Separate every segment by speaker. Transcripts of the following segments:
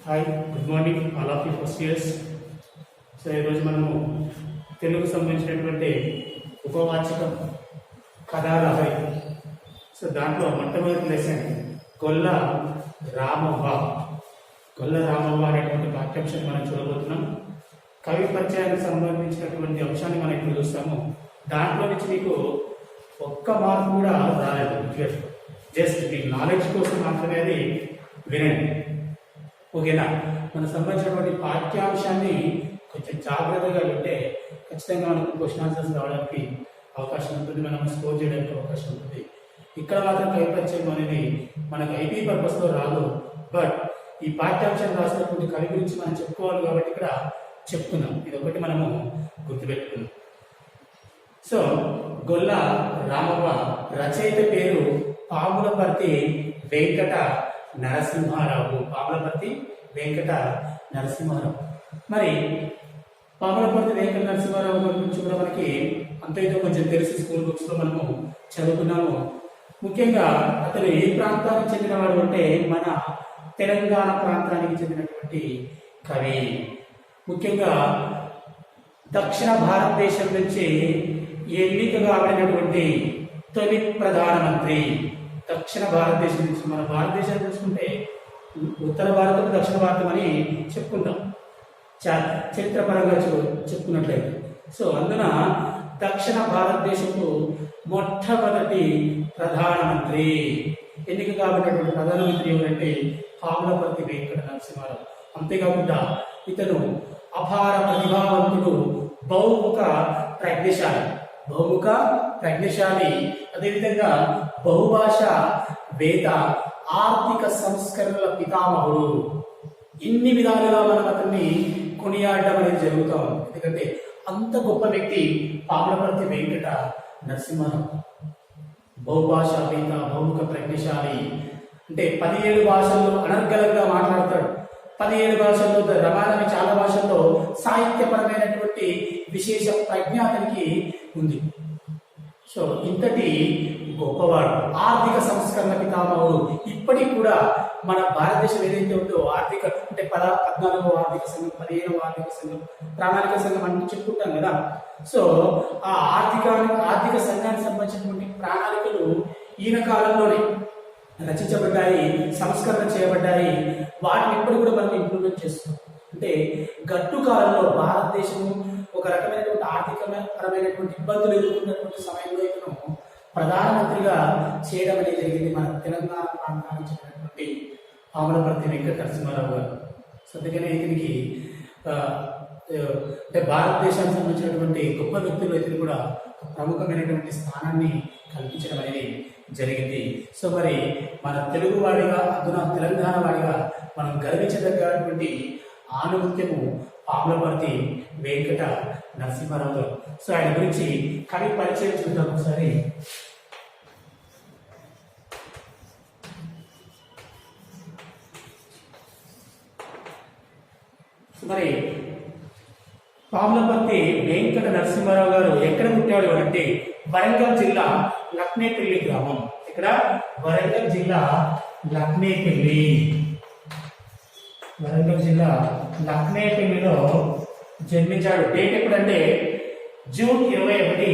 Speaker 1: Hi good morning all of you first years. So ఈరోజు మనము తెలుగుకు సంబంధించినటువంటి ఉపవాచకం కథాలహరి. సో దాంట్లో మొట్టమొదటి లెసన్ గొల్ల రామవ్వ. గొల్ల రామవ్వ అనేటువంటి పాఠ్యాంశం మనం చూడబోతున్నాం. కవి పరిచయానికి సంబంధించినటువంటి అంశాన్ని మనం ఇప్పుడు చూస్తాము. దాంట్లో నుంచి మీకు ఒక్క మార్పు కూడా రాలేదు. జస్ట్ మీ నాలెడ్జ్ కోసం మాత్రమే అది వినండి, ఓకేనా? మనకు సంబంధించినటువంటి పాఠ్యాంశాన్ని కొంచెం జాగ్రత్తగా వింటే ఖచ్చితంగా మనకు క్వశ్చన్ ఆన్సర్స్ రావడానికి అవకాశం ఉంటుంది, మనం స్కోర్ చేయడానికి అవకాశం ఉంటుంది. ఇక్కడ మాత్రం కవి పరిచయం అనేది మనకు ఐపీ పర్పస్లో రాదు, బట్ ఈ పాఠ్యాంశం రాసినటువంటి కవి గురించి మనం చెప్పుకోవాలి కాబట్టి ఇక్కడ చెప్తున్నాం. ఇది ఒకటి మనము గుర్తుపెట్టుకున్నాం. సో గొల్ల రామవ్వ రచయిత పేరు పాములపర్తి వెంకట నరసింహారావు. పాములపర్తి వెంకట నరసింహారావు. మరి పాములపర్తి వెంకట నరసింహారావు గురించి కూడా మనకి అంతైతే కొంచెం తెలిసి స్కూల్ బుక్స్ లో మనము చదువుకున్నాము. ముఖ్యంగా అతను ఏ ప్రాంతానికి చెందినవాడు అంటే మన తెలంగాణ ప్రాంతానికి చెందినటువంటి కవి. ముఖ్యంగా దక్షిణ భారతదేశం నుంచి ఎన్నిక కాబడినటువంటి తొలి ప్రధానమంత్రి. దక్షిణ భారతదేశం నుంచి, మన భారతదేశం చూసుకుంటే ఉత్తర భారతం దక్షిణ భారతం అని చెప్పుకుంటాం చరిత్రపరంగా చెప్పుకున్నట్లయితే. సో అందున దక్షిణ భారతదేశపు మొట్టమొదటి ప్రధానమంత్రి ఎన్నిక కాబడినటువంటి ప్రధానమంత్రి ఎవరంటే పాములపర్తి వెంకట నరసింహారావు. అంతేకాకుండా ఇతను అపార ప్రతిభావంతుడు, బహుముఖ ప్రజ్ఞశాలి, అదేవిధంగా బహుభాష వేద, ఆర్థిక సంస్కరణల పితామహుడు. ఇన్ని విధాలుగా మనం అతన్ని కొనియాడడం అనేది జరుగుతాం. ఎందుకంటే అంత గొప్ప వ్యక్తి పాములపర్తి వెంకట నరసింహారావు. బహుభాష వేద, బహుముఖ ప్రజ్ఞశాలి అంటే 17 భాషల్లో అనర్గళంగా మాట్లాడతాడు. 17 భాషల్లో రమారమి చాలా భాషల్లో సాహిత్యపరమైనటువంటి విశేష ప్రజ్ఞ అతనికి ఉంది. సో ఇంతటి గొప్పవాడు, ఆర్థిక సంస్కరణ పితామహుడు. ఇప్పటికి కూడా మన భారతదేశం ఏదైతే ఉందో ఆర్థిక అంటే 14వ ఆర్థిక సంఘం, 15వ ఆర్థిక సంఘం, ప్రణాళిక సంఘం అని చెప్పుకుంటాం కదా. సో ఆ ఆర్థిక సంఘానికి సంబంధించినటువంటి ప్రణాళికలు ఈయన కాలంలోనే రచించబడ్డాయి, సంస్కరణ చేయబడ్డాయి. వాటిని ఇప్పుడు కూడా మనం ఇంప్లిమెంట్ చేస్తున్నాం. అంటే గట్టు కాలంలో భారతదేశము ఒక రకమైనటువంటి ఆర్థికపరమైనటువంటి ఇబ్బందులు ఎదుర్కొన్నటువంటి సమయంలో ఇతను ప్రధానమంత్రిగా చేయడం అనేది జరిగింది మన తెలంగాణ ప్రాంతానికి చెందినటువంటి పాములపర్తి వెంకట నరసింహారావు గారు. సో అందుకనే ఇతనికి అంటే భారతదేశానికి సంబంధించినటువంటి గొప్ప వ్యక్తులు ఇతను కూడా ప్రముఖమైనటువంటి స్థానాన్ని కల్పించడం అనేది జరిగింది. సో మరి మన తెలుగు వాడిగా, అందున తెలంగాణ వాడిగా మనం గర్వించదగ్గటువంటి ఆనుమత్యము పాములపర్తి వెంకట నరసింహారావు గారు. సో ఆయన గురించి కవి పరిచయం చూద్దాం ఒకసారి. మరి పాములపర్తి వెంకట నరసింహారావు గారు ఎక్కడ పుట్టాడు అంటే వరంగల్ జిల్లా లక్నేపల్లి గ్రామం. ఇక్కడ వరంగల్ జిల్లా లక్నేపల్లిలో జన్మించాడు. డేట్ ఎప్పుడంటే జూన్ 21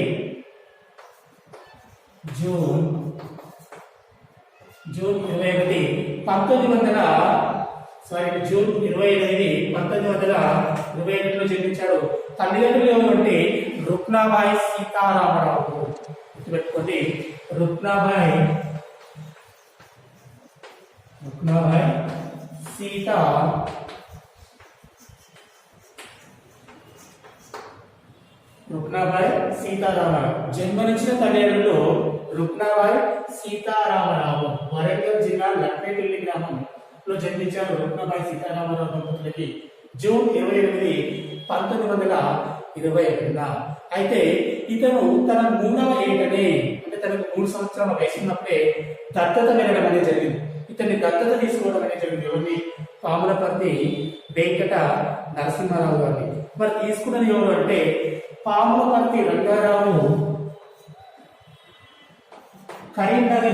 Speaker 1: 1921లో జన్మించాడు. తల్లిదండ్రులు ఎవరంటే రుక్నాబాయి సీతారామరావు. గుర్తుపెట్టుకోండి, రుక్నాబాయి సీతారామరావు. జన్మనిచ్చిన తల్లిదండ్రులు రుక్నాబాయి సీతారామరావు. వరంగల్ జిల్లా లక్నేపల్లి గ్రామంలో జన్మించారు రుక్నాబాయి సీతారామరావు దంపతులకి జూన్ 28, 1921. అయితే ఇతను తన 3వ ఏటనే అంటే తనకు 3 సంవత్సరాల వయసు ఉన్నప్పుడే దత్తత వెళ్ళడం అనేది జరిగింది. ఇతన్ని దత్తత తీసుకోవడం అనేది జరిగింది. ఎవరిని? పాములపర్తి వెంకట నరసింహారావు గారిని. మరి తీసుకున్నది ఎవరు అంటే పాములపర్తి రంగారావు. కరీంనగర్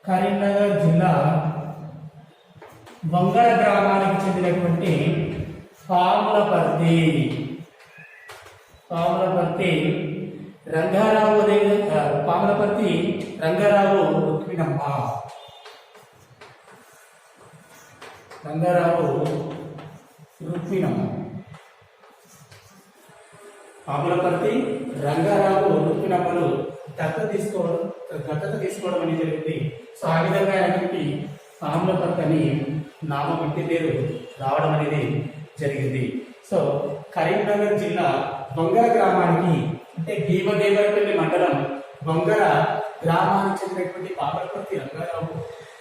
Speaker 1: కరీంనగర్ జిల్లా వంగర గ్రామానికి చెందినటువంటి పాములపర్తి రంగారావు పాములపర్తి రంగారావు రుక్మిణమ్మ పాములపర్తి రంగారావు రుక్మిణమ్మలు దత్తత తీసుకోవడం అనేది జరిగింది. సో ఆ విధంగా ఆయనకి పాములపర్తి అని నామం ఇంటి పేరు రావడం అనేది జరిగింది. సో కరీంనగర్ జిల్లా వంగర గ్రామానికి అంటే భీమదేవరపల్లి మండలం వంగర గ్రామానికి చెందినటువంటి పాములపర్తి రంగారావు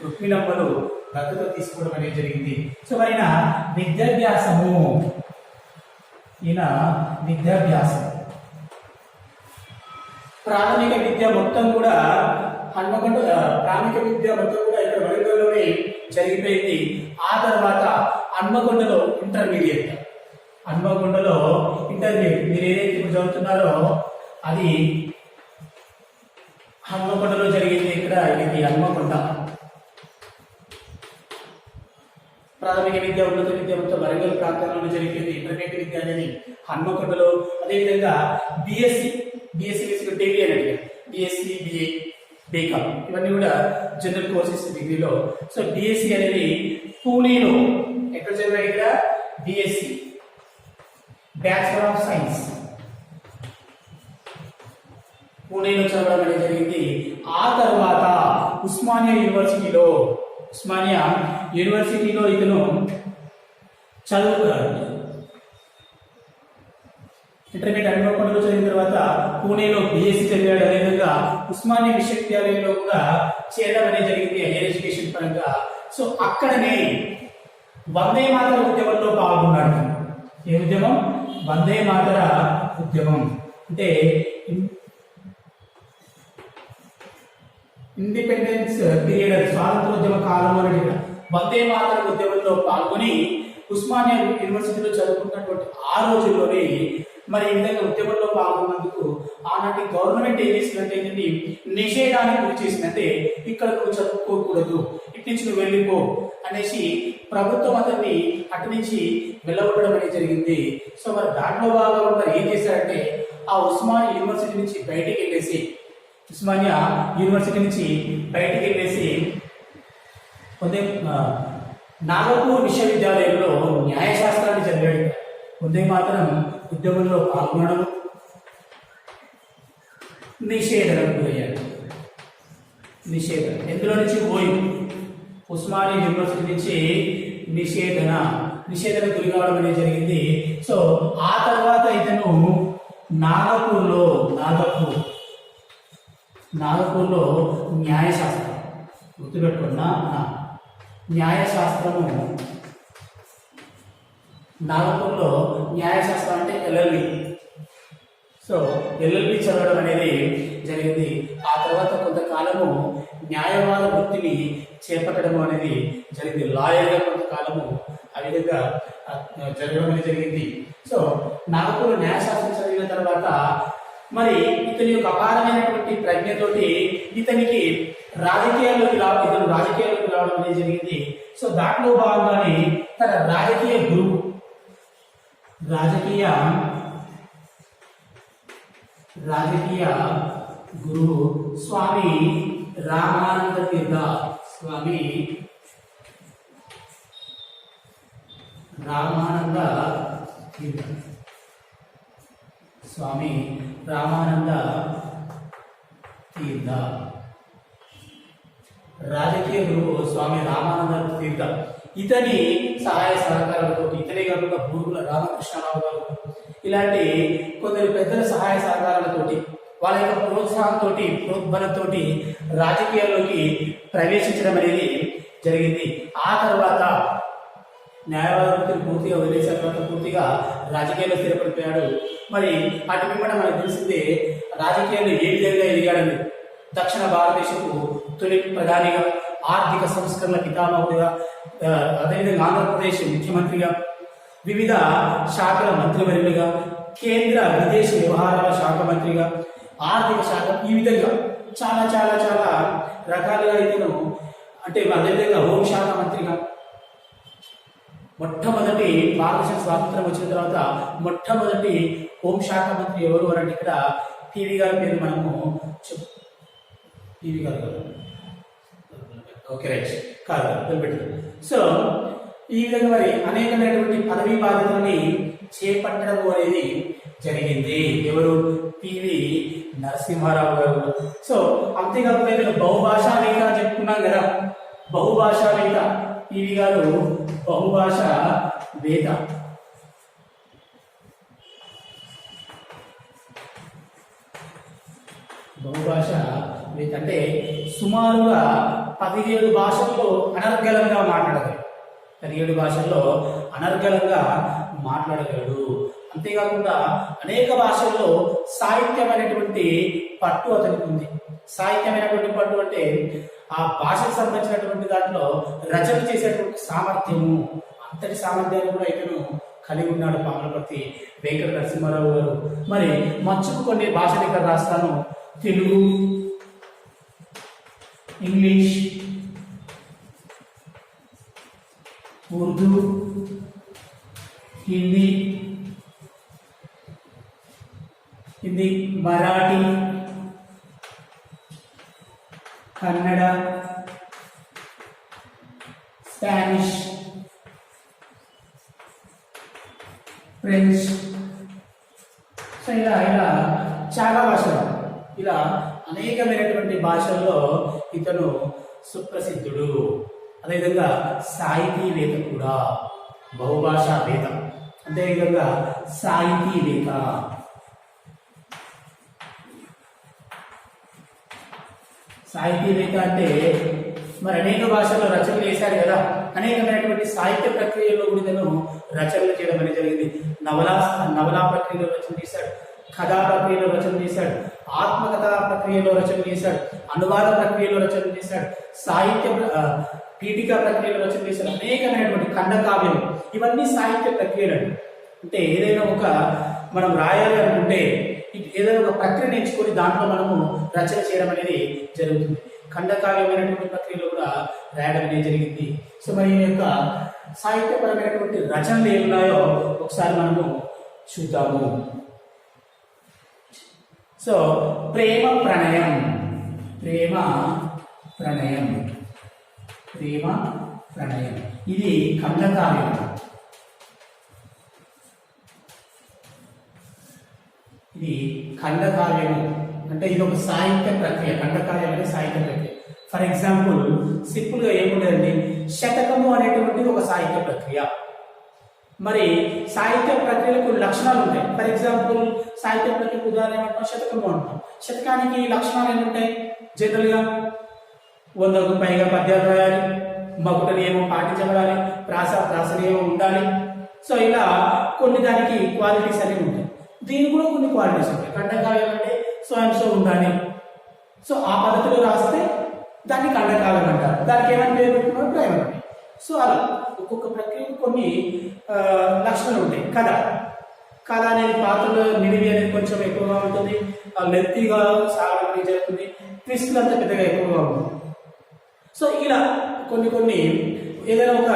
Speaker 1: రుక్మిణమ్మలు దత్తత తీసుకోవడం అనేది జరిగింది. సో ఆయన విద్యాభ్యాసం ప్రాథమిక విద్య మొత్తం కూడా ఇక్కడ వరంగల్లోనే జరిగిపోయింది. ఆ తర్వాత హన్మకొండలో ఇంటర్మీడియట్ మీరు ఏదైతే ఇప్పుడు చదువుతున్నారో అది హన్మకొండలో జరిగింది. ఇక్కడ ఇది హన్మకొండ. ప్రాథమిక విద్య ఉన్నత విద్య మొత్తం వరంగల్ ప్రాంతంలోనే జరిగింది. ఇంటర్మీడియట్ విద్య అనేది హన్మకొండలో. అదేవిధంగా బిఎస్సి డిగ్రీ అనేది బిఎస్సి బిఏ బీకామ్ ఇవన్నీ కూడా జనరల్ కోర్సెస్ డిగ్రీలో. సో బిఎస్సి అనేది పూణేలో ఎక్కడ చదివారు? ఇక్కడ బిఎస్సి బ్యాచిలర్ ఆఫ్ సైన్స్ పూణేలో చదవడం అనేది జరిగింది. ఆ తర్వాత ఉస్మానియా యూనివర్సిటీలో ఇతను చదువుకున్నాడు. ఇంటర్మీడియట్ హన్మకొండలో చదివిన తర్వాత పూణేలో బిఎస్సి చదివాడు. అదేవిధంగా ఉస్మానియా విశ్వవిద్యాలయంలో కూడా చేరడం అనేది జరిగింది హైయర్ ఎడ్యుకేషన్ పరంగా. సో అక్కడనే వందే మాతర ఉద్యమంలో పాల్గొన్నాడు. ఏ ఉద్యమం? వందే మాతర ఉద్యమం. అంటే ఇండిపెండెన్స్ పీరియడ్ స్వాతంత్రోద్యమ కాలంలో వందే మాతర ఉద్యమంలో పాల్గొని ఉస్మానియా యూనివర్సిటీలో చదువుకున్నటువంటి ఆ రోజుల్లోనే మరి ఈ విధంగా ఉద్యమంలో పాల్గొన్నందుకు ఆనాటి గవర్నమెంట్ ఏం చేసిందంటే నిషేధానికి గురి చేసిందంటే ఇక్కడ నువ్వు చదువుకోకూడదు, ఇటు నుంచి నువ్వు వెళ్ళిపో అనేసి ప్రభుత్వం అతన్ని అటు నుంచి వెళ్ళగొట్టడం అనేది జరిగింది. సో మరి దాంట్లో భాగంగా మరి ఏం చేశారంటే ఆ ఉస్మానియా యూనివర్సిటీ నుంచి బయటికి వెళ్ళేసి నాగపూర్ విశ్వవిద్యాలయంలో న్యాయశాస్త్రాన్ని చదివాడు. వందే మాత్రం ఉద్యమంలో పాల్గొనడం, నిషేధనకు గురయ్యాడు. ఎందులో నుంచి ఉస్మానియా యూనివర్సిటీ నుంచి నిషేధన గురి కావడం అనేది జరిగింది. సో ఆ తర్వాత ఇతను నాగపూర్లో న్యాయశాస్త్రం గుర్తుపెట్టుకున్నా న్యాయశాస్త్రము నాగపూర్లో న్యాయశాస్త్రం అంటే ఎల్ఎల్బి. సో ఎల్ఎల్బి చదవడం అనేది జరిగింది. ఆ తర్వాత కొంతకాలము న్యాయవాద వృత్తిని చేపట్టడం అనేది జరిగింది. లాయర్గా కొంతకాలము ఆ విధంగా జరగడం అనేది జరిగింది. సో నాగపూర్ న్యాయశాస్త్రం చదివిన తర్వాత మరి ఇతని యొక్క అపారమైనటువంటి ప్రజ్ఞతోటి ఇతనికి రాజకీయాల్లోకి రావడం అనేది జరిగింది. సో దాంట్లో భాగంగానే తన రాజకీయ గురువు స్వామి రామానంద తీర్థ రాజకీయ గురువు స్వామి రామానంద తీర్థ. ఇతని సహాయ సహకారాలతో ఇతనే కాకుండా బూరుగుల రామకృష్ణరావు గారు ఇలాంటి కొందరు పెద్దల సహాయ సహకారాలతోటి వాళ్ళ యొక్క ప్రోద్బలంతో రాజకీయాల్లోకి ప్రవేశించడం అనేది జరిగింది. ఆ తర్వాత న్యాయవాద వృత్తిని పూర్తిగా వదిలేసిన తర్వాత పూర్తిగా రాజకీయాల్లో స్థిరపడిపోయాడు. మరి అటు పిమ్మట మనకు తెలిసిందే రాజకీయాల్లో ఏ విధంగా ఎదిగాడని. దక్షిణ భారతదేశపు తొలి ప్రధానిగా, ఆర్థిక సంస్కరణల పితామహుడిగా, అదేవిధంగా ఆంధ్రప్రదేశ్ ముఖ్యమంత్రిగా, వివిధ శాఖల మంత్రివర్యులుగా, కేంద్ర విదేశీ వ్యవహారాల శాఖ మంత్రిగా, ఆర్థిక శాఖ, ఈ విధంగా చాలా చాలా చాలా రకాలుగా ఇతను అంటే అదేవిధంగా హోంశాఖ మంత్రిగా మొట్టమొదటి భారతదేశ స్వాతంత్రం వచ్చిన తర్వాత మొట్టమొదటి హోంశాఖ మంత్రి ఎవరు అని అంటే ఇక్కడ పివి గారి పేరు మనము పివి గారు ఓకే రైట్ కాదు వదిలిపెట్టారు. సో ఈ విధంగా మరి అనేకమైనటువంటి పదవీ బాధ్యతలని చేపట్టడం అనేది జరిగింది. ఎవరు? పివి నరసింహారావు గారు. సో అంతేకాకుండా బహుభాషావేత్త అని చెప్పుకున్నాం కదా, బహుభాషావేత్త పివి గారు బహుభాషావేత్త. బహుభాషావేత్త అంటే సుమారుగా 17 భాషల్లో అనర్గళంగా మాట్లాడగలడు. 17 భాషల్లో అనర్గళంగా మాట్లాడగలడు. అంతేకాకుండా అనేక భాషల్లో సాహిత్యమైనటువంటి పట్టు అతనికి ఉంది. సాహిత్యమైనటువంటి పట్టు అంటే ఆ భాషకు సంబంధించినటువంటి దాంట్లో రచన చేసేటువంటి సామర్థ్యము, అంతటి సామర్థ్యాన్ని కూడా ఇతను కలిగి ఉన్నాడు పాములపర్తి వెంకట నరసింహారావు గారు. మరి మచ్చుకు కొన్ని భాషలు ఇక్కడ రాస్తాను. Telugu, English, Urdu, Hindi, Marathi, Kannada, Spanish, French. So ఇలా చాలా భాషలు, ఇలా అనేకమైనటువంటి భాషల్లో ఇతను సుప్రసిద్ధుడు. అదేవిధంగా సాహితీవేత్త కూడా, బహుభాషావేత్త, అదేవిధంగా సాహితీవేత్త. సాహితీవేత్త అంటే మరి అనేక భాషల్లో రచనలు చేశారు కదా, అనేకమైనటువంటి సాహిత్య ప్రక్రియలో కూడా ఇతను రచనలు చేయడం అనేది జరిగింది. నవలా ప్రక్రియలో రచన చేశాడు, కథా ప్రక్రియలో రచన చేశాడు, ఆత్మకథా ప్రక్రియలో రచన చేశాడు, అనువాద ప్రక్రియలో రచన చేశాడు, సాహిత్య పీఠికా ప్రక్రియలో రచన చేశాడు, అనేకమైనటువంటి ఖండకావ్యం. ఇవన్నీ సాహిత్య ప్రక్రియలు. అంటే ఏదైనా ఒక మనం రాయాలి అనుకుంటే ఏదైనా ఒక ప్రక్రియ నేర్చుకొని దాంట్లో మనము రచన చేయడం అనేది జరుగుతుంది. ఖండకావ్యమైనటువంటి ప్రక్రియలో కూడా రాయడం అనేది జరిగింది. సో మరి ఈ యొక్క సాహిత్యపరమైనటువంటి రచనలు ఏమున్నాయో ఒకసారి మనము చూద్దాము. సో ప్రేమ ప్రణయం, ప్రేమ ప్రణయం, ప్రేమ ప్రణయం ఇది ఖండకావ్యం. ఇది ఖండకావ్యము అంటే ఇది ఒక సాహిత్య ప్రక్రియ. ఖండకావ్యం అనేది సాహిత్య ప్రక్రియ. ఫర్ ఎగ్జాంపుల్ సింపుల్ గా ఏముండదండి, శతకము అనేటువంటిది ఒక సాహిత్య ప్రక్రియ. మరి సాహిత్య ప్రక్రియలో కొన్ని లక్షణాలు ఉంటాయి. ఫర్ ఎగ్జాంపుల్ సాహిత్య ప్రక్రియ ఉదాహరణ ఏమంటాం, శతకము అంటాం. శతకానికి లక్షణాలు ఏముంటాయి? జనరల్ గా 100కు పైగా పద్యాలు రాయాలి, మకుట నియమం పాటించబడాలి, ప్రాస నియమం ఉండాలి. సో ఇలా కొన్ని దానికి క్వాలిటీస్ అనేవి ఉంటాయి. దీనికి కూడా కొన్ని క్వాలిటీస్ ఉంటాయి. ఖండకావ్యం అంటే సో అండ్ సో ఉండాలి. సో ఆ పద్ధతిలో రాస్తే దాన్ని ఖండకావ్యం అంటారు. దానికి ఏమైనా పేరు పెట్టుకున్నారు, ప్రైమరీ. సో అలా ఒక్కొక్క ప్రక్రియకు కొన్ని లక్షణాలు ఉంటాయి. కథ అనేది పాత్రలో నిడివి అనేది కొంచెం ఎక్కువగా ఉంటుంది, లెంతీగా సాగడం జరుగుతుంది, ట్విస్టులు అంతా పెద్దగా ఎక్కువగా ఉంటుంది. సో ఇలా కొన్ని ఏదైనా ఒక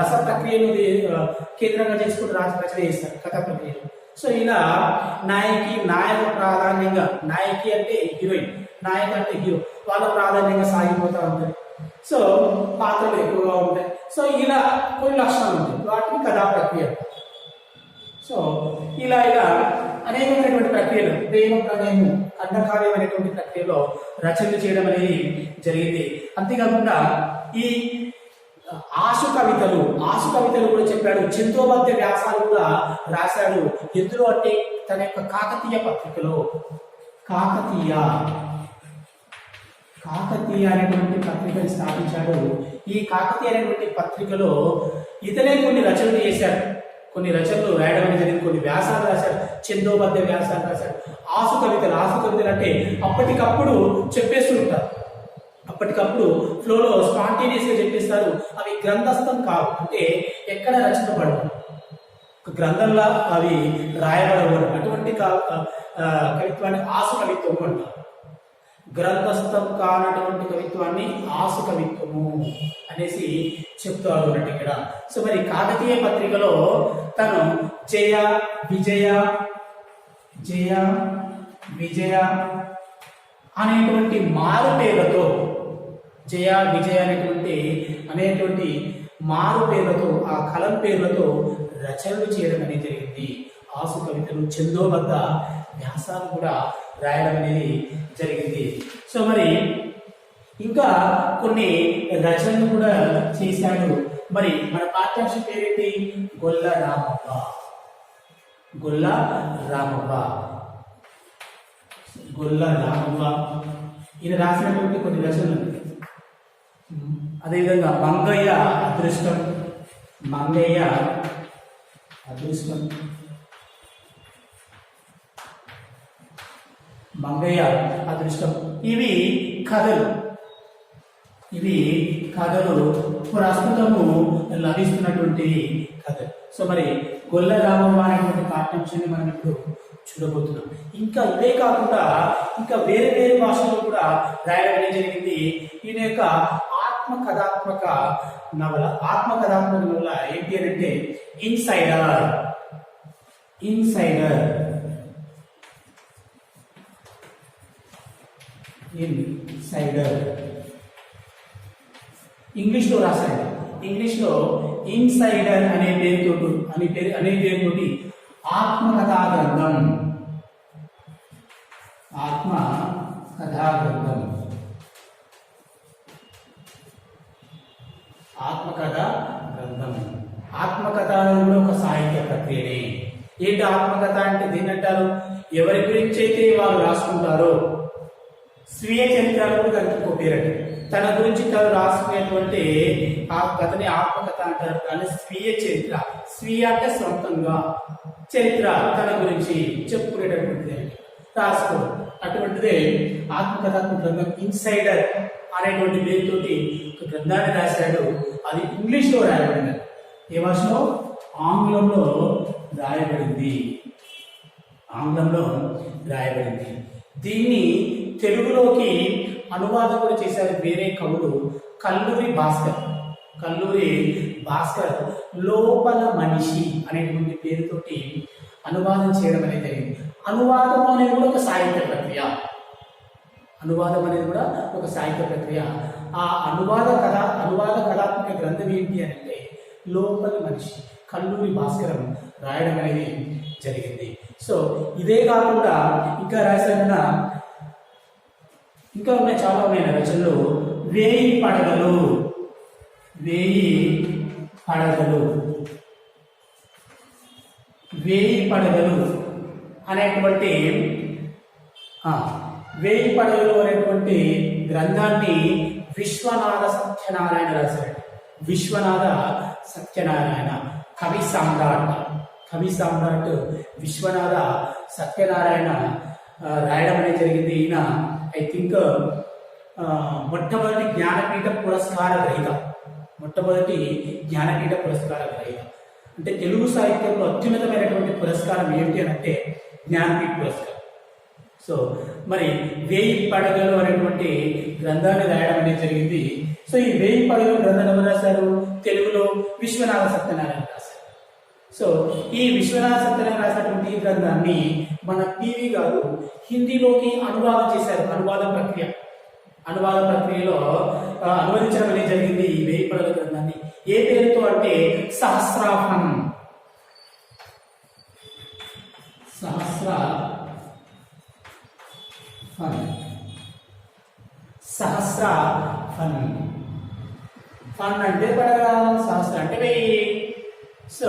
Speaker 1: రస ప్రక్రియను కేంద్రంగా చేసుకుంటూ రచన చేస్తారు కథా ప్రక్రియలు. సో ఇలా నాయక ప్రాధాన్యంగా, నాయకి అంటే హీరోయిన్, నాయక అంటే హీరో, వాళ్ళ ప్రాధాన్యంగా సాగిపోతూ ఉంటుంది. సో పాత్రలు ఎక్కువగా ఉంటాయి. సో ఇలా కొన్ని లక్షణాలు ఉంటాయి, వాటిని కథా ప్రక్రియ. సో ఇలా అనేకమైనటువంటి ప్రక్రియలు, ప్రేమ ప్రణయము ఖండకావ్యం అనేటువంటి ప్రక్రియలో రచనలు చేయడం అనేది జరిగింది. అంతేకాకుండా ఈ ఆశు కవితలు కూడా చెప్పాడు. చందోబద్య వ్యాసాలు కూడా రాశాడు. ఎందులో అంటే తన యొక్క కాకతీయ పత్రికలో, కాకతీయ అనేటువంటి పత్రికను స్థాపించాడు. ఈ కాకతీయ అనేటువంటి పత్రికలో ఇతనే కొన్ని రచనలు చేశాడు, కొన్ని రచనలు రాయడం అనేది జరిగింది, కొన్ని వ్యాసాలు రాశాడు, చందోబద్య వ్యాసాలు రాశాడు. ఆసు కవితలు అంటే అప్పటికప్పుడు చెప్పేస్తుంటారు, అప్పటికప్పుడు ఫ్లోలో స్పాంటేనియస్ గా చెప్పేస్తారు. అవి గ్రంథస్థం కావు, అంటే ఎక్కడ రచించబడవు, ఒక గ్రంథంలా అవి రాయబడవు. అటువంటి కవిత్వాన్ని ఆసు కవిత్వం అంటారు. గ్రంథస్థం కానటువంటి కవిత్వాన్ని ఆసు కవిత్వము అనేసి చెప్తాడు అన్నట్టు ఇక్కడ. సో మరి కాకతీయ పత్రికలో తను జయ విజయ అనేటువంటి మారు పేర్లతో అనేటువంటి మారు పేర్లతో ఆ కలం పేర్లతో రచనలు చేయడం అనేది జరిగింది. ఆసు కవితలు చందోబద్ధ వ్యాసాలు కూడా రాయడం అనేది జరిగింది. సో మరి ఇంకా కొన్ని రచనలు కూడా చేశాడు. మరి మన పాఠ్యాంశం పేరేంటి? గొల్ల రామవ్వ. ఈయన రాసినటువంటి కొన్ని రచనలు. అదేవిధంగా మంగయ్య అదృష్టం. ఇవి కథలు ప్రస్తుతము లభిస్తున్నటువంటి కథలు. సో మరి గొల్ల రామవ్వ అనేటువంటి పాఠ్యాంశాన్ని మనం ఇప్పుడు చూడబోతున్నాం. ఇంకా ఇవే కాకుండా ఇంకా వేరే భాషల్లో కూడా రాయడం జరిగింది. ఈయన యొక్క ఆత్మకథాత్మక నవల ఏంటి అని అంటే ఇన్సైడర్. ఇంగ్లీష్లో రాశాడు. ఇంగ్లీష్లో ఇన్సైడర్ అనే పేరుతోటి ఆత్మకథా గ్రంథం. ఆత్మకథ అనేది కూడా ఒక సాహిత్య ప్రక్రియనే. ఏంటి ఆత్మకథ అంటే? దీన్ని అంటారు, ఎవరి గురించి అయితే వాళ్ళు రాసుకుంటారో స్వీయ చరిత్రలు కూడా దానికి ఒక పేరండి. తన గురించి తను రాసుకునేటువంటి ఆ కథని ఆత్మకథ అంటారు. కానీ స్వీయ అంటే సొంతంగా, చరిత్ర తన గురించి చెప్పుకునేటటువంటిది రాసుకోవడం. అటువంటిదే ఆత్మకథాత్మక గ్రంథం. ఇన్సైడర్ అనేటువంటి పేరుతోటి ఒక గ్రంథాన్ని రాశాడు. అది ఇంగ్లీష్లో రాయబడింది. ఏ భాషలో? ఆంగ్లంలో రాయబడింది. దీన్ని తెలుగులోకి అనువాదం కూడా చేశారు వేరే కవులు. కల్లూరి భాస్కర్ లోపల మనిషి అనేటువంటి పేరుతోటి అనువాదం చేయడం అనేది జరిగింది. అనువాదం అనేది కూడా ఒక సాహిత్య ప్రక్రియ. ఆ అనువాద కళాత్మక గ్రంథం ఏంటి అంటే లోపల మనిషి. కల్లూరి భాస్కరం రాయడం అనేది జరిగింది. సో ఇదే కాకుండా ఇంకా రాసిన ఇంకా ఉన్నాయి, చాలా ఉన్నాయి రచనలు. వేయి పడగలు అనేటువంటి గ్రంథాన్ని విశ్వనాథ సత్యనారాయణ రాశాడు. కవి సామ్రాట్ విశ్వనాథ సత్యనారాయణ రాయడం అనేది జరిగింది. ఈయన ఐ థింక్ మొట్టమొదటి జ్ఞానపీఠ పురస్కార గ్రహీత. అంటే తెలుగు సాహిత్యంలో అత్యున్నతమైనటువంటి పురస్కారం ఏమిటి అని అంటే జ్ఞానపీఠ పురస్కారం. సో మరి వేయి పడగలు అనేటువంటి గ్రంథాన్ని రాయడం అనేది జరిగింది. సో ఈ వేయి పడగలు గ్రంథాన్ని ఎవరు రాశారు? తెలుగులో విశ్వనాథ సత్యనారాయణ రాశారు. సో ఈ విశ్వనాథ సత్యనారాయణ రాసినటువంటి ఈ గ్రంథాన్ని మన పివి గారు హిందీలోకి అనువాదం చేశారు. అనువాద ప్రక్రియలో అనువదించడం అనేది జరిగింది ఈ వేయి పడగల గ్రంథాన్ని. ఏ పేరుతో అంటే సహస్రాఫన్. ఫన్ అంటే పడగ, సహస్ర అంటే వెయ్యి. సో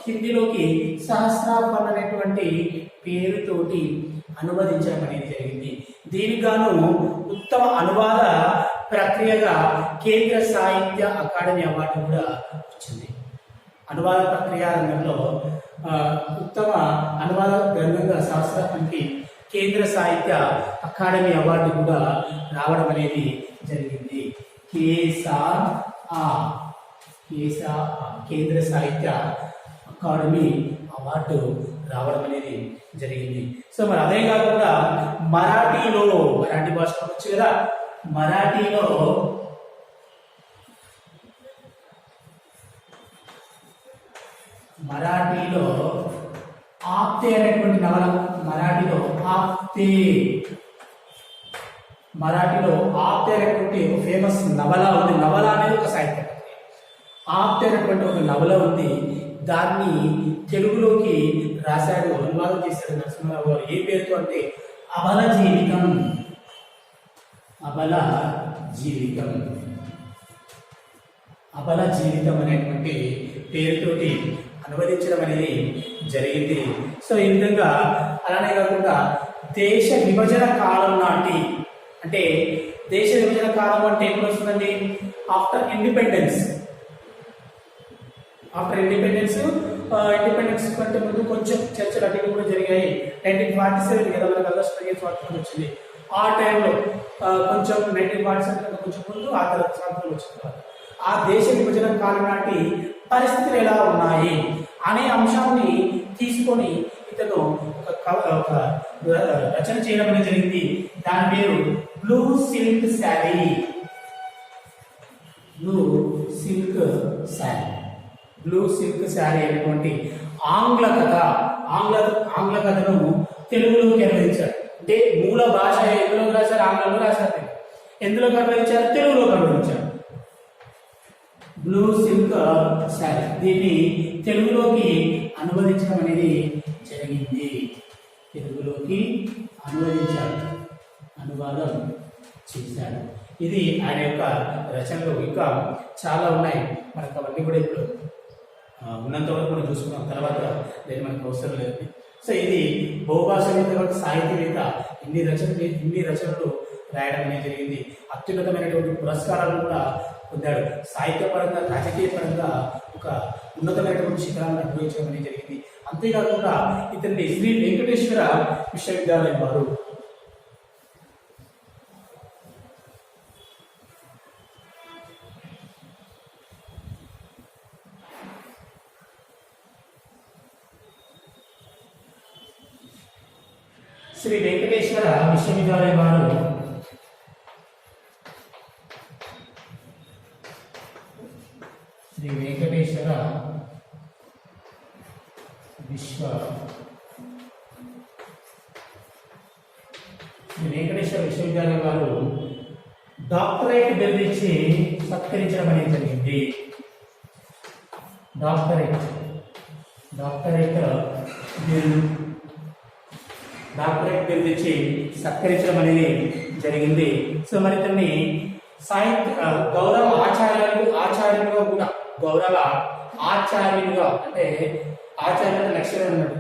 Speaker 1: హిందీలోకి సహస్రాఫన్ అనేటువంటి పేరుతోటి అనువదించడం అనేది జరిగింది. దీనికి గాను ఉత్తమ అనువాద ప్రక్రియగా కేంద్ర సాహిత్య అకాడమీ అవార్డు కూడా వచ్చింది. అనువాద ప్రక్రియ రంగంలో ఉత్తమ అనువాద గ్రంథంగా సహస్రాఫన్కి కేంద్ర సాహిత్య అకాడమీ అవార్డు కూడా రావడం అనేది జరిగింది. కేంద్ర సాహిత్య అకాడమీ అవార్డు రావడం అనేది జరిగింది. సో మరి అదే కాకుండా మరాఠీ భాషలో వచ్చు కదా, మరాఠీలో ఆప్తే అనేటువంటి నవల, మరాఠీలో ఆప్తే అనేటువంటి ఒక ఫేమస్ నవల ఉంది. నవల అనేది ఒక సాహిత్యం. ఆప్తే అనేటువంటి ఒక నవల ఉంది, దాన్ని తెలుగులోకి రాశాడు, అనువాదం చేశాడు నరసింహారావు గారు. ఏ పేరుతో అంటే అబల జీవితం అనేటువంటి పేరుతోటి అనువదించడం అనేది జరిగింది. సో ఈ విధంగా అలానే కాకుండా దేశ విభజన కాలం నాటి, అంటే దేశ విభజన కాలం అంటే ఎప్పుడు వస్తుందండి? ఆఫ్టర్ ఇండిపెండెన్స్ కంటే ముందు కొంచెం చర్చలు అటు కూడా జరిగాయి. 1947 కదా మనకు ఆగస్టు 15 స్వాతంత్రం వచ్చింది. ఆ టైంలో కొంచెం 1947 కొంచెం ముందు ఆ తర్వాత స్వాతంత్రం వచ్చిన తర్వాత ఆ దేశ విభజన కాలం నాటి పరిస్థితులు ఎలా ఉన్నాయి అనే అంశాన్ని తీసుకొని ఇతను ఒక రచన చేయడం అనేది జరిగింది. దాని పేరు బ్లూ సిల్క్ శారీ అనేటువంటి ఆంగ్ల కథను తెలుగులోకి అనువదించారు. అంటే మూల భాష ఎందులో రాశారు? ఆంగ్లంలో రాశారు. ఎందులో అనువదించారు? తెలుగులో అనువదించారు. బ్లూ సిల్క్ శారీ, దీన్ని తెలుగులోకి అనువదించడం అనేది జరిగింది. తెలుగులోకి అనువాదం చేశాడు. ఇది ఆయన యొక్క రచనలు. ఇంకా చాలా ఉన్నాయి, మనకు అవన్నీ కూడా ఇప్పుడు ఉన్నంత వరకు మనం చూసుకున్నాం. తర్వాత లేదు, మనకు అవసరం లేదు. సో ఇది బహుభాషావేత్త, సాహితీవేత్త, ఇన్ని రచనలు రాయడం అనేది జరిగింది. అత్యున్నతమైనటువంటి పురస్కారాలను కూడా పొందాడు. సాహిత్యపరంగా, రాజకీయ పరంగా ఒక ఉన్నతమైనటువంటి శిఖరాలను అనుభవించడం అనేది జరిగింది. అంతేకాకుండా ఇతన్ని శ్రీ వెంకటేశ్వర విశ్వవిద్యాలయం వారు శ్రీ వెంకటేశ్వర విశ్వవిద్యాలయం వారు విశ్వవిద్యాలయం వారు డాక్టరేట్ బిరుదు ఇచ్చి సత్కరించడం అనేది జరిగింది. డాక్టరేట్ బిరుదు ఇచ్చి సత్కరించడం అనేది జరిగింది. సో మరి ఇతన్ని గౌరవ ఆచార్యులుగా కూడా, అంటే ఆచార్యుల లక్ష్యం అన్నాడు,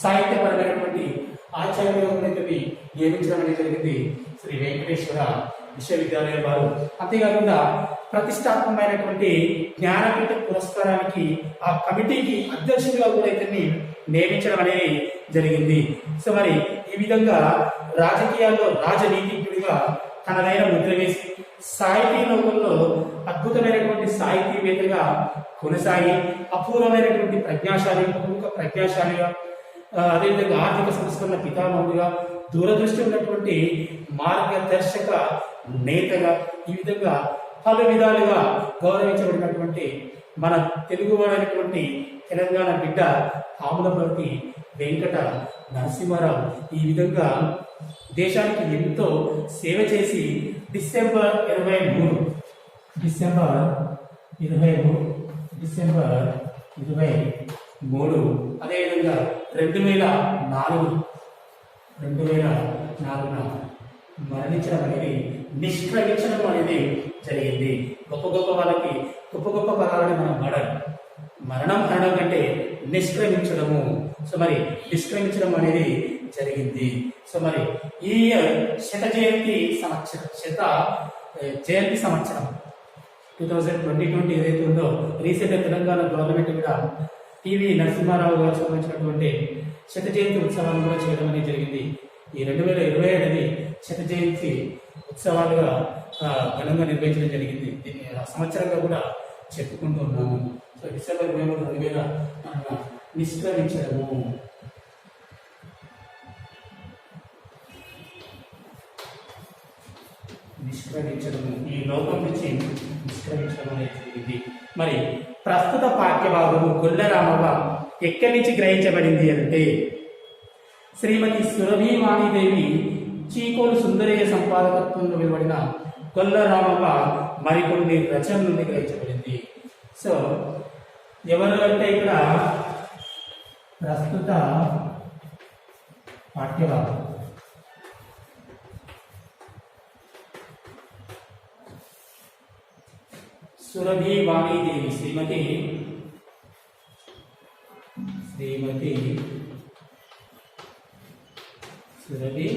Speaker 1: సాహిత్యపరమైనటువంటి ఆచార్యులుగా నియమించడం అనేది జరిగింది శ్రీ వెంకటేశ్వర విశ్వవిద్యాలయం వారు. అంతేకాకుండా ప్రతిష్టాత్మకమైనటువంటి జ్ఞానపీఠ పురస్కారానికి ఆ కమిటీకి అధ్యక్షుడిగా కూడా ఇతన్ని నియమించడం అనేది జరిగింది. సో మరి ఈ విధంగా రాజకీయాల్లో రాజనీతిజ్ఞుడిగా తనదైన ముద్ర వేసి సాహితీ లోకంలో అద్భుతమైనటువంటి సాహితీవేత్తగా కొనసాగి అపూర్వమైనటువంటి ప్రజ్ఞాశాలిగా, అదేవిధంగా ఆర్థిక సంస్కరణ పితామహుడిగా, దూరదృష్టి ఉన్నటువంటి మార్గదర్శక నేతగా, ఈ విధంగా పలు విధాలుగా గౌరవించబడినటువంటి మన తెలుగువాడైనటువంటి తెలంగాణ బిడ్డ ఆములపర్తి వెంకట నరసింహారావు ఈ విధంగా దేశానికి ఎంతో సేవ చేసి డిసెంబర్ 23 అదేవిధంగా 2004 మరణించడం అనేది, నిష్క్రమించడం అనేది జరిగింది. గొప్ప వాళ్ళకి గొప్ప పదాలని మనం మరణం కంటే నిష్క్రమించడము. సో మరి నిష్క్రమించడం అనేది జరిగింది. సో మరి ఈ శత జయంతి సంవత్సరం 2020 ఏదైతే ఉందో, రీసెంట్గా తెలంగాణ గవర్నమెంట్ కూడా టీవీ నరసింహారావు గారు సంబంధించినటువంటి శత జయంతి ఉత్సవాలను కూడా చేయడం అనేది జరిగింది. ఈ 2027 శత జయంతి ఉత్సవాలుగా ఘనంగా నిర్వహించడం జరిగింది. దీన్ని సంవత్సరంగా కూడా చెప్పుకుంటూ ఉన్నాము. So December 2023 నిష్క్రమించడము. ఈ లోకం నుంచి నిష్క్రమించడం అనేది జరిగింది. మరి ప్రస్తుత పాఠ్యభాగము గొల్ల రామవ్వ ఎక్కడి నుంచి గ్రహించబడింది అంటే శ్రీమతి సురభి వాణిదేవి చీకోలు సుందరయ్య సంపాదకత్వంలో వెలువడిన గొల్ల రామవ్వ మరికొన్ని రచనల నుండి గ్రహించబడింది. సో ఎవరు అంటే ఇక్కడ ప్రస్తుత పాఠ్యభాగం సురభి వాణిదేవి శ్రీమతి సురభి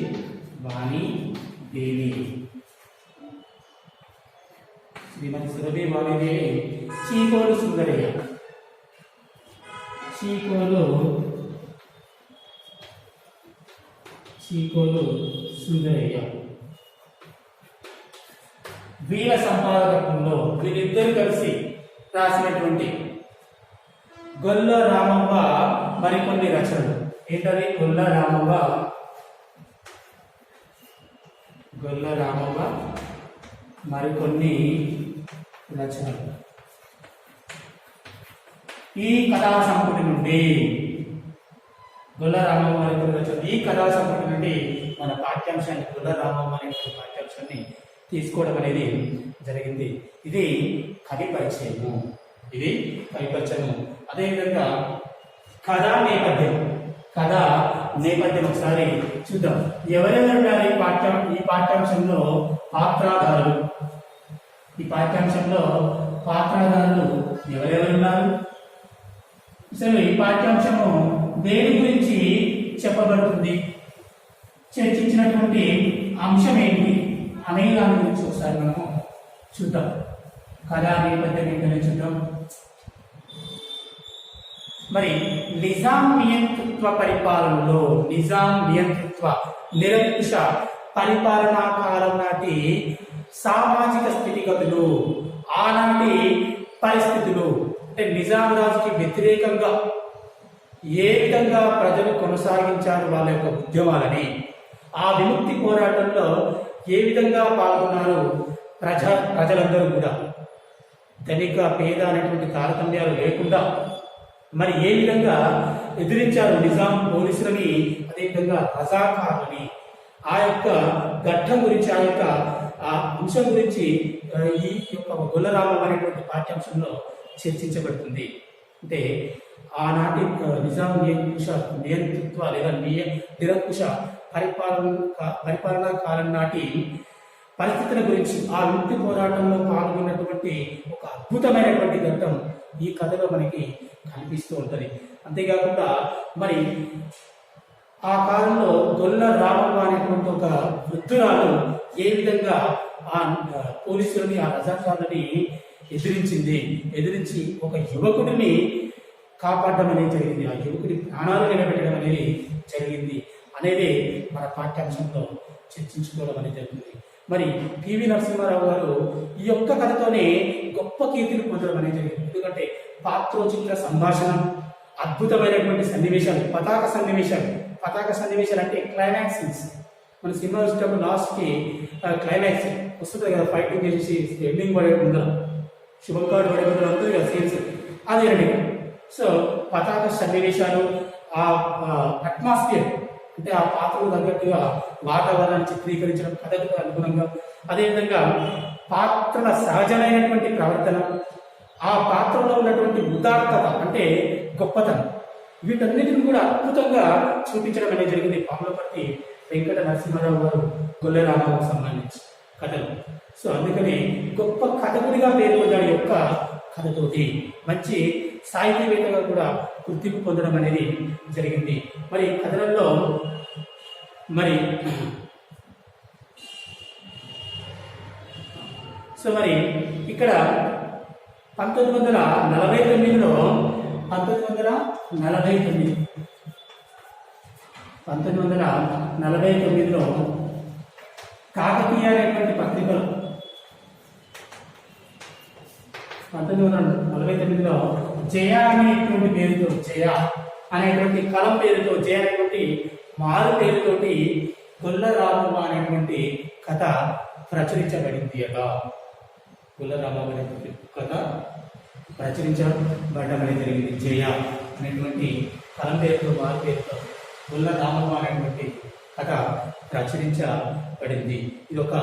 Speaker 1: వాణిదేవి చీకోలు సుందరయ్య వీర సంపాదకత్వంలో వీరిద్దరు కలిసి రాసినటువంటి గొల్ల రామవ్వ మరికొన్ని రచనలు. ఏంటది? గొల్ల రామవ్వ మరికొన్ని రచనలు. ఈ కథా సంపుటి నుండి గొల్ల రామవ్వ మరికొన్ని రచనలు. ఈ కథా సంపుటి నుండి మన పాఠ్యాంశాన్ని గొల్ల రామవ్వ అనే పాఠ్యాంశాన్ని తీసుకోవడం అనేది జరిగింది. ఇది కవి పరిచయము. అదేవిధంగా కథా నేపథ్యం ఒకసారి చూద్దాం. ఎవరెవరు ఉన్నారు ఈ పాఠ్యాంశంలో? పాత్రధారులు. ఈ పాఠ్యాంశంలో పాత్రధారులు ఎవరెవరు ఉన్నారు? అసలు ఈ పాఠ్యాంశము దేని గురించి చెప్పబడుతుంది, చర్చించినటువంటి అంశం ఏంటి అనే దాని గురించి ఒకసారి మనము చూద్దాం. కథా నేపథ్యం ఏంటనే చూద్దాం. మరి నిజాం నియంతృత్వ పరిపాలనలో నిరంకుశ పరిపాలనా కాలం నాటి సామాజిక స్థితిగతులు, ఆనాటి పరిస్థితులు, అంటే నిజాం రాజుకి వ్యతిరేకంగా ఏ విధంగా ప్రజలు కొనసాగించారు వాళ్ళ యొక్క ఉద్యమాలని, ఆ విముక్తి పోరాటంలో ఏ విధంగా పాల్గొన్నారు ప్రజలందరూ కూడా, ధనిక పేద అనేటువంటి తారతమ్యాలు లేకుండా మరి ఏ విధంగా ఎదిరించారు నిజాం పోలీసులని, అదేవిధంగా రజాకారులని, ఆ యొక్క ఘట్టం గురించి, ఆ అంశం గురించి ఈ యొక్క గొల్ల రామవ్వ అనేటువంటి పాఠ్యాంశంలో చర్చించబడుతుంది. అంటే ఆనాటి నిజాం నియంతృత్వ లేదా నిరంకుశ పరిపాలనా కాలం నాటి పరిస్థితుల గురించి, ఆ విముక్తి పోరాటంలో పాల్గొన్నటువంటి ఒక అద్భుతమైనటువంటి ఘట్టం ఈ కథలో మనకి కనిపిస్తూ ఉంటుంది. అంతేకాకుండా మరి ఆ కాలంలో గొల్ల రామవ్వ అనేటువంటి ఒక వృద్ధురాలు ఏ విధంగా ఆ పోలీసులని, ఆ రజాకారులని ఎదిరించి ఒక యువకుడిని కాపాడడం అనేది జరిగింది, ఆ యువకుడి ప్రాణాలు నిలబెట్టడం అనేది జరిగింది అనేది మన పాఠ్యాంశంలో చర్చించుకోవడం అనేది జరిగింది. మరి పివి నరసింహారావు గారు ఈ యొక్క కథతోనే గొప్ప కీర్తిని పొందడం అనేది జరిగింది. ఎందుకంటే పాత్రోచిత్ర సంభాషణ, అద్భుతమైనటువంటి సన్నివేశాలు, పతాక సన్నివేశాలు అంటే క్లైమాక్స్ సీన్స్. మన సినిమా చూసేటప్పుడు లాస్ట్కి క్లైమాక్స్ వస్తుంది కదా, ఫైటింగ్ చేసి ఎండింగ్ పడే ముందర, శుభం కార్డు పడే ముందర ఉంటుంది కదా సీన్స్, అదే రండి. సో పతాక సన్నివేశాలు, ఆ అట్మాస్ఫియర్ అంటే ఆ పాత్రలు తగ్గట్టుగా వాతావరణాన్ని చిత్రీకరించడం కథకు అనుగుణంగా, అదేవిధంగా పాత్రల సహజమైనటువంటి ప్రవర్తన, ఆ పాత్రలో ఉన్నటువంటి ఉదాత్తత అంటే గొప్పతనం, వీటన్నిటిని కూడా అద్భుతంగా చూపించడం అనేది జరిగింది పాములపర్తి వెంకట నరసింహారావు గారు గొల్ల రామవ్వకు సంబంధించి కథలు. సో అందుకని గొప్ప కథకుడిగా పేరు పొందాడు యొక్క కథతోటి, మంచి సాహితీవేత్తగా కూడా గుర్తింపు పొందడం అనేది జరిగింది. మరి కథలలో మరి ఇక్కడ 1949లో కాకతీయ అనేటువంటి పత్రికలో జయ అనేటువంటి పేరుతో జయ అనేటువంటి కలం పేరుతో జయ అనేటువంటి మారు పేరుతోటి గొల్ల రామవ్వ అనేటువంటి కథ ప్రచురించబడింది అట. గొల్ల రామవ్వ అనేటువంటి కథ ప్రచురించబడడం అనేది జరిగింది. జయ అనేటువంటి కలం పేరుతో మారు పేరుతో గొల్ల రామవ్వ అనేటువంటి కథ ప్రచురించబడింది. ఇది ఒక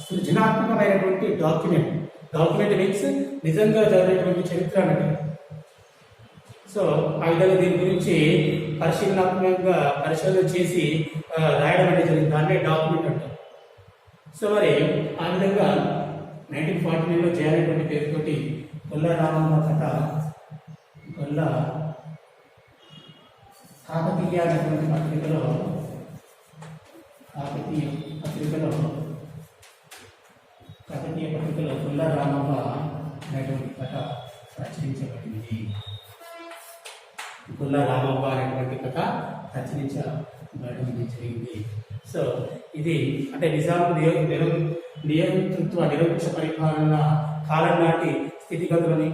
Speaker 1: సృజనాత్మకమైనటువంటి డాక్యుమెంట్. డాక్యుమెంట్ మీన్స్ నిజంగా జరిగినటువంటి చరిత్ర అనేది. సో ఆ విధంగా దీని గురించి పరిశీలనాత్మకంగా పరిశోధన చేసి రాయడం అనేది జరిగింది. దాన్నే డాక్యుమెంట్ అంటారు. సో మరి ఆ విధంగా 1949లో చేయాలనేటువంటి పేరుతోటి గొల్ల రామవ్వ కథ గొల్ల కాకతీయ అనేటువంటి పత్రికలో కాకతీయ పత్రికలో గొల్ల రామవ్వ అనేటువంటి కథ ప్రచురించబడింది. గొల్ల రామవ్వ అనేటువంటి కథ రచనించబడింది జరిగింది. సో ఇది అంటే నిజాం నియంతృత్వ నిరంకుశ పరిపాలన కాలం నాటి స్థితిగతులని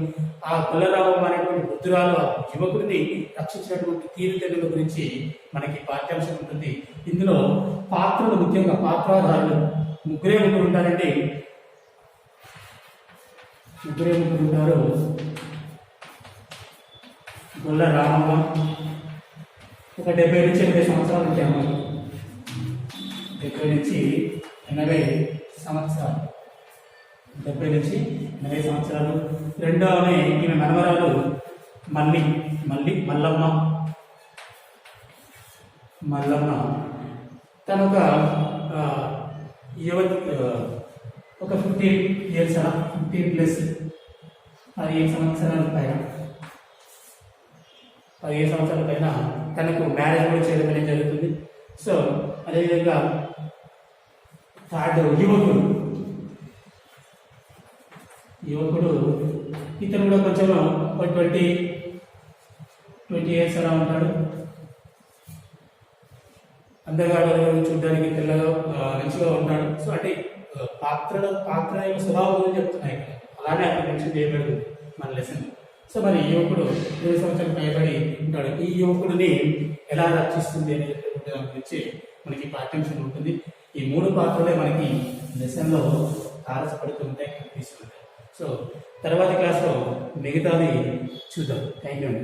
Speaker 1: ఆ గొల్ల రామవ్వ అనేటువంటి వృద్ధురాలు యువకుడిని రక్షించినటువంటి తీరుతెన్నుల గురించి మనకి పాఠ్యాంశం ఉంటుంది. ఇందులో పాత్రలు ముఖ్యంగా పాత్రాధారులు ముగ్గురు ఉంటారండి. ముగ్గురు ఉంటారు. గొల్ల రామవ్వ ఒక 70 నుంచి 80 సంవత్సరాలు ఉంటాయి అమ్మాయి. 70 నుంచి 80 సంవత్సరాలు. 70 నుంచి 80 సంవత్సరాలు. రెండో ఆమె ఈమె మనవరాలు మల్లమ్మ. తను ఒక యువతి, ఒక 15 ఇయర్స్ 15 ప్లస్ 15 సంవత్సరాల పైన తనకు మ్యారేజ్ కూడా చేయడం అనేది జరుగుతుంది. సో అదేవిధంగా థర్డ్ యువకుడు ఇతను కూడా కొంచెం 20 ఇయర్స్ అలా ఉంటాడు. అందగాడు, చూడడానికి తెల్లగా మంచిగా ఉంటాడు. సో అంటే పాత్ర యొక్క స్వభావం గురించి చెప్తున్నాయి. అలానే అక్కడ మెన్షన్ చేయబడింది మన లెసన్. సో మరి ఈ యువకుడు 20 సంవత్సరాలు పైబడి ఉంటాడు. ఈ యువకుడిని ఎలా రక్షిస్తుంది అనేటువంటి దాని గురించి మనకి పాఠ్యాంశం ఉంటుంది. ఈ 3 పాత్రలే మనకి లెసన్లో తారసపడుతూ ఉంటాయి, కనిపిస్తుంటాయి. సో తర్వాతి క్లాస్లో మిగతాది చూద్దాం. థ్యాంక్ యూ అండి.